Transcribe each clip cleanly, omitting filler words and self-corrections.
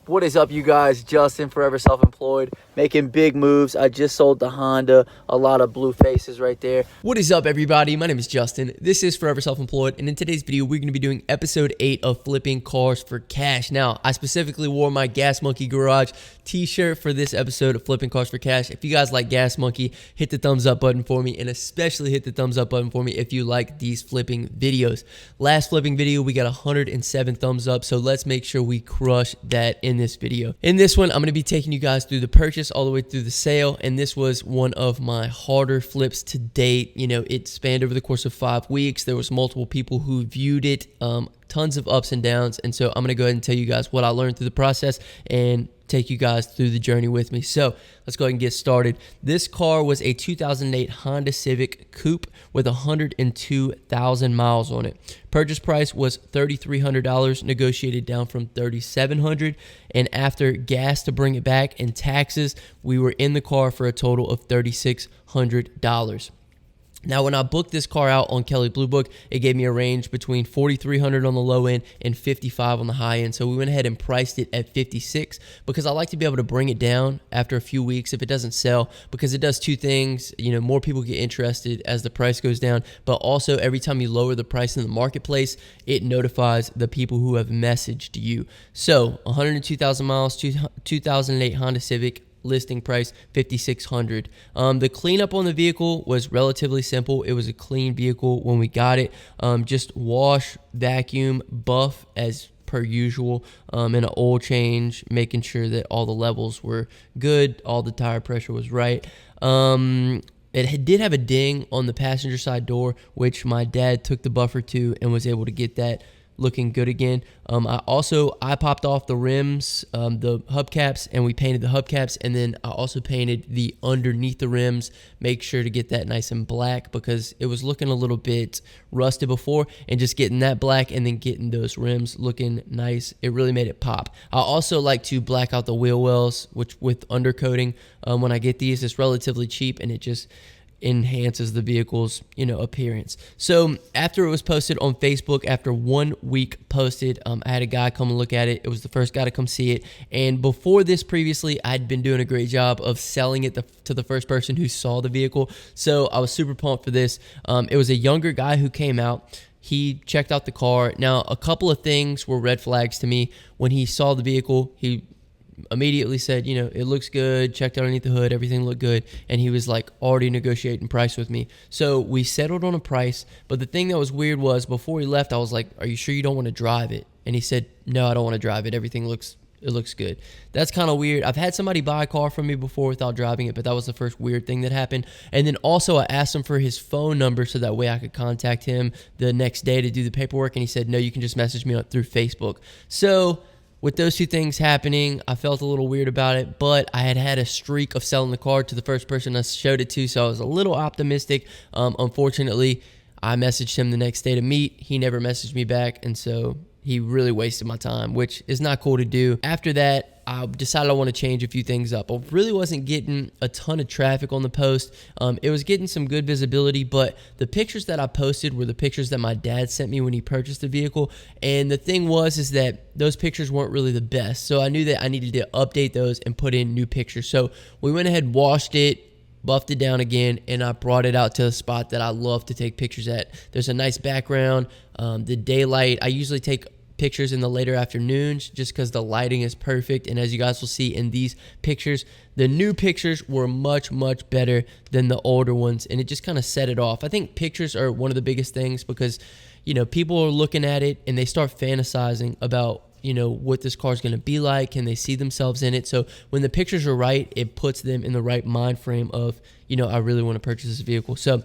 What is up, you guys? Justin, Forever Self-Employed, making big moves. I just sold the Honda. A lot of blue faces right there. What is up, everybody? My name is Justin. This is Forever Self-Employed, and in today's video, we're going to be doing episode 8 of Flipping Cars for Cash. Now, I specifically wore my Gas Monkey Garage t-shirt for this episode of Flipping Cars for Cash. If you guys like Gas Monkey, hit the thumbs up button for me, and especially hit the thumbs up button for me if you like these flipping videos. Last flipping video, we got 107 thumbs up, so let's make sure we crush that in this video. In this one, I'm going to be taking you guys through the purchase all the way through the sale, and this was one of my harder flips to date. You know, it spanned over the course of 5 weeks. There was multiple people who viewed it, tons of ups and downs, and so I'm going to go ahead and tell you guys what I learned through the process and take you guys through the journey with me. So let's go ahead and get started. This car was a 2008 Honda Civic Coupe with 102,000 miles on it. Purchase price was $3,300, negotiated down from $3,700, and after gas to bring it back and taxes, we were in the car for a total of $3,600. Now, when I booked this car out on Kelley Blue Book, it gave me a range between $4,300 on the low end and $55,000 on the high end. So we went ahead and priced it at $56,000 because I like to be able to bring it down after a few weeks if it doesn't sell, because it does two things. You know, more people get interested as the price goes down, but also every time you lower the price in the marketplace, it notifies the people who have messaged you. So 102,000 miles, 2008 Honda Civic. Listing price $5,600. The cleanup on the vehicle was relatively simple. It was a clean vehicle when we got it. Just wash, vacuum, buff as per usual, and an oil change, making sure that all the levels were good, all the tire pressure was right. It did have a ding on the passenger side door, which my dad took the buffer to and was able to get that looking good again. I popped off the rims, the hubcaps, and we painted the hubcaps, and then I also painted the underneath the rims, make sure to get that nice and black because it was looking a little bit rusted before, and just getting that black and then getting those rims looking nice, it really made it pop. I also like to black out the wheel wells, which with undercoating, when I get these, it's relatively cheap and it just enhances the vehicle's, appearance. So after it was posted on Facebook, after 1 week posted, I had a guy come and look at it. It was the first guy to come see it. And before this, previously, I'd been doing a great job of selling it to the first person who saw the vehicle. So I was super pumped for this. It was a younger guy who came out. He checked out the car. Now, a couple of things were red flags to me. When he saw the vehicle, he immediately said, it looks good, checked out underneath the hood, everything looked good, and he was like already negotiating price with me. So we settled on a price, but the thing that was weird was before he left, I was like, are you sure you don't want to drive it? And he said, no, I don't want to drive it. It looks good. That's kind of weird. I've had somebody buy a car from me before without driving it, but that was the first weird thing that happened. And then also I asked him for his phone number so that way I could contact him the next day to do the paperwork, and he said, no, you can just message me through Facebook. So with those two things happening, I felt a little weird about it, but I had a streak of selling the car to the first person I showed it to, so I was a little optimistic. Unfortunately, I messaged him the next day to meet. He never messaged me back, and so he really wasted my time, which is not cool to do. After that, I decided I want to change a few things up. I really wasn't getting a ton of traffic on the post. It was getting some good visibility, but the pictures that I posted were the pictures that my dad sent me when he purchased the vehicle. And the thing is that those pictures weren't really the best. So I knew that I needed to update those and put in new pictures. So we went ahead, washed it, buffed it down again, and I brought it out to a spot that I love to take pictures at. There's a nice background, the daylight. I usually take pictures in the later afternoons just because the lighting is perfect, and as you guys will see in these pictures, the new pictures were much better than the older ones, and it just kind of set it off. I think pictures are one of the biggest things because people are looking at it and they start fantasizing about what this car is going to be like. Can they see themselves in it? So when the pictures are right, it puts them in the right mind frame of I really want to purchase this vehicle. So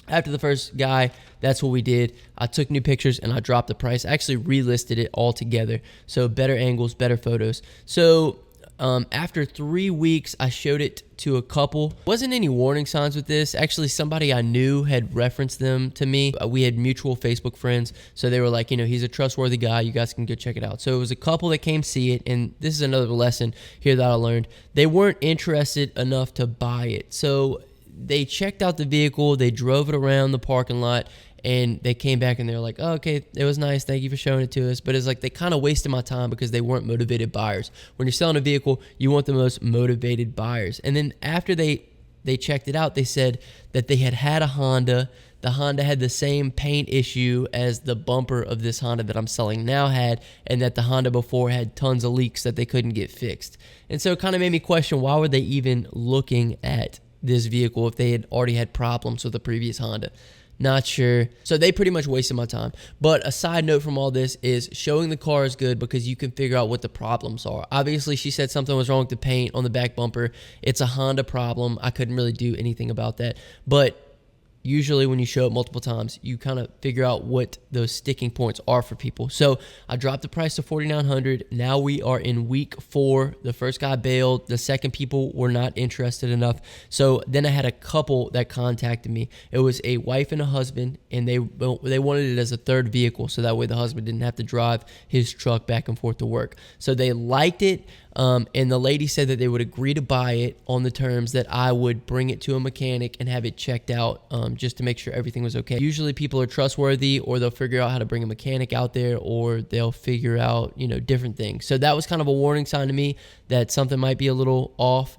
after the first guy, that's what we did. I took new pictures and I dropped the price. I actually relisted it all together. So better angles, better photos. So after 3 weeks, I showed it to a couple. Wasn't any warning signs with this. Actually, somebody I knew had referenced them to me. We had mutual Facebook friends. So they were like, he's a trustworthy guy. You guys can go check it out. So it was a couple that came see it. And this is another lesson here that I learned. They weren't interested enough to buy it. So they checked out the vehicle, they drove it around the parking lot, and they came back and they were like, oh, okay, it was nice, thank you for showing it to us. But it's like they kind of wasted my time because they weren't motivated buyers. When you're selling a vehicle, you want the most motivated buyers. And then after they checked it out, they said that they had a Honda. The Honda had the same paint issue as the bumper of this Honda that I'm selling now had, and that the Honda before had tons of leaks that they couldn't get fixed. And so it kind of made me question, why were they even looking at this vehicle if they had already had problems with the previous Honda? Not sure. So they pretty much wasted my time. But a side note from all this is showing the car is good because you can figure out what the problems are. Obviously, she said something was wrong with the paint on the back bumper. It's a Honda problem. I couldn't really do anything about that. But usually when you show it multiple times, you kind of figure out what those sticking points are for people. So I dropped the price to $4,900. Now we are in week 4. The first guy bailed. The second people were not interested enough. So then I had a couple that contacted me. It was a wife and a husband, and they wanted it as a third vehicle, so that way the husband didn't have to drive his truck back and forth to work. So they liked it. And the lady said that they would agree to buy it on the terms that I would bring it to a mechanic and have it checked out just to make sure everything was okay. Usually people are trustworthy, or they'll figure out how to bring a mechanic out there, or they'll figure out, different things. So that was kind of a warning sign to me that something might be a little off.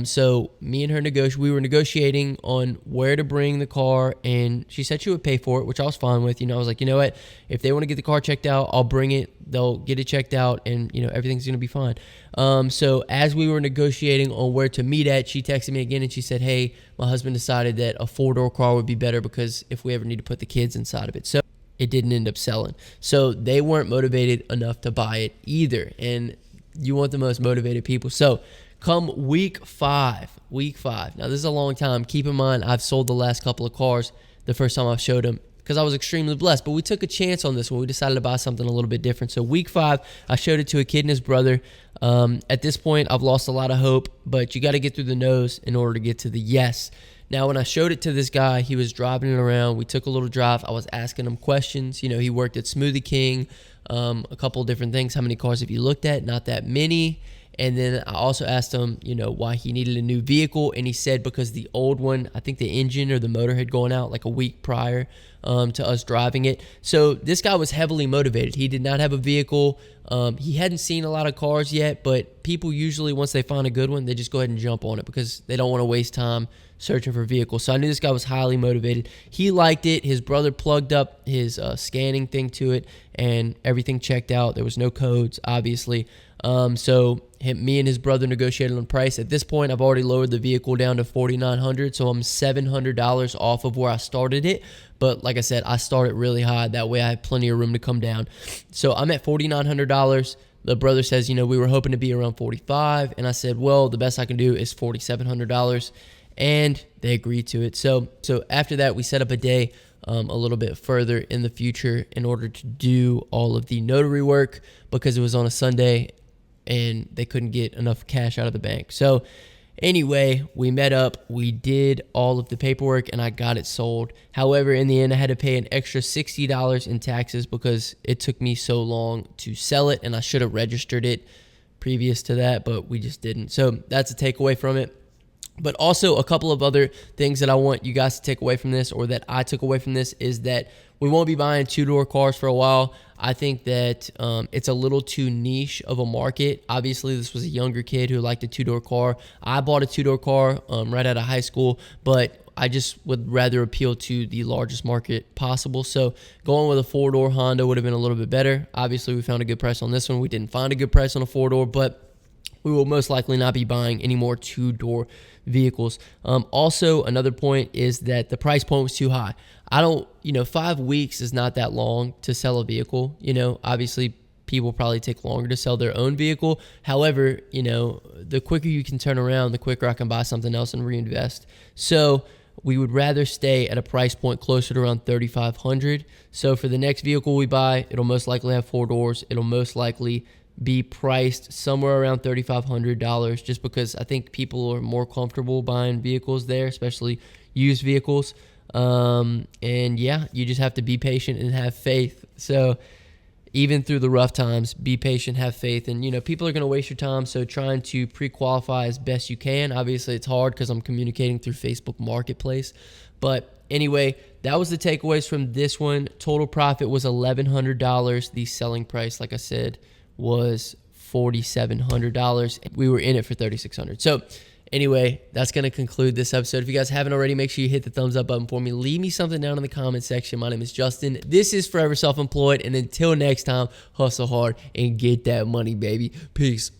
So me and her we were negotiating on where to bring the car, and she said she would pay for it, which I was fine with. I was like, you know what? If they want to get the car checked out, I'll bring it. They'll get it checked out, and everything's going to be fine. So as we were negotiating on where to meet at, she texted me again and she said, hey, my husband decided that a 4-door car would be better because if we ever need to put the kids inside of it. So it didn't end up selling. So they weren't motivated enough to buy it either. And you want the most motivated people. So come week 5. Now this is a long time. Keep in mind, I've sold the last couple of cars the first time I showed them, because I was extremely blessed. But we took a chance on this one. We decided to buy something a little bit different. So week 5, I showed it to a kid and his brother. At this point, I've lost a lot of hope, but you got to get through the no's in order to get to the yes. Now, when I showed it to this guy, he was driving it around. We took a little drive. I was asking him questions. He worked at Smoothie King, a couple of different things. How many cars have you looked at? Not that many. And then I also asked him, why he needed a new vehicle. And he said because the old one, I think the engine or the motor had gone out like a week prior to us driving it. So this guy was heavily motivated. He did not have a vehicle. He hadn't seen a lot of cars yet, but people usually, once they find a good one, they just go ahead and jump on it because they don't want to waste time searching for vehicles. So I knew this guy was highly motivated. He liked it. His brother plugged up his scanning thing to it, and everything checked out. There was no codes, obviously. So me and his brother negotiated on price. At this point, I've already lowered the vehicle down to $4,900, so I'm $700 off of where I started it. But like I said, I started really high. That way I have plenty of room to come down. So I'm at $4,900. The brother says, we were hoping to be around $4,500. And I said, well, the best I can do is $4,700. And they agreed to it. So after that, we set up a day a little bit further in the future in order to do all of the notary work, because it was on a Sunday and they couldn't get enough cash out of the bank. So anyway, we met up, we did all of the paperwork, and I got it sold. However, in the end, I had to pay an extra $60 in taxes because it took me so long to sell it, and I should have registered it previous to that, but we just didn't. So that's a takeaway from it. But also a couple of other things that I want you guys to take away from this, or that I took away from this, is that we won't be buying 2-door cars for a while. I think that it's a little too niche of a market. Obviously, this was a younger kid who liked a 2-door car. I bought a 2-door car right out of high school, but I just would rather appeal to the largest market possible. So going with a 4-door Honda would have been a little bit better. Obviously, we found a good price on this one. We didn't find a good price on a 4-door, but we will most likely not be buying any more 2-door vehicles. Also, another point is that the price point was too high. 5 weeks is not that long to sell a vehicle. Obviously people probably take longer to sell their own vehicle. However, the quicker you can turn around, the quicker I can buy something else and reinvest. So we would rather stay at a price point closer to around $3,500. So for the next vehicle we buy, it'll most likely have 4 doors. It'll most likely be priced somewhere around $3,500, just because I think people are more comfortable buying vehicles there, especially used vehicles. And yeah, you just have to be patient and have faith. So even through the rough times, be patient, have faith. And, people are going to waste your time. So trying to pre-qualify as best you can. Obviously, it's hard because I'm communicating through Facebook Marketplace. But anyway, that was the takeaways from this one. Total profit was $1,100. The selling price, like I said, was $4,700. We were in it for $3,600. So anyway, that's going to conclude this episode. If you guys haven't already, make sure you hit the thumbs up button for me. Leave me something down in the comment section. My name is Justin. This is Forever Self-Employed. And until next time, hustle hard and get that money, baby. Peace.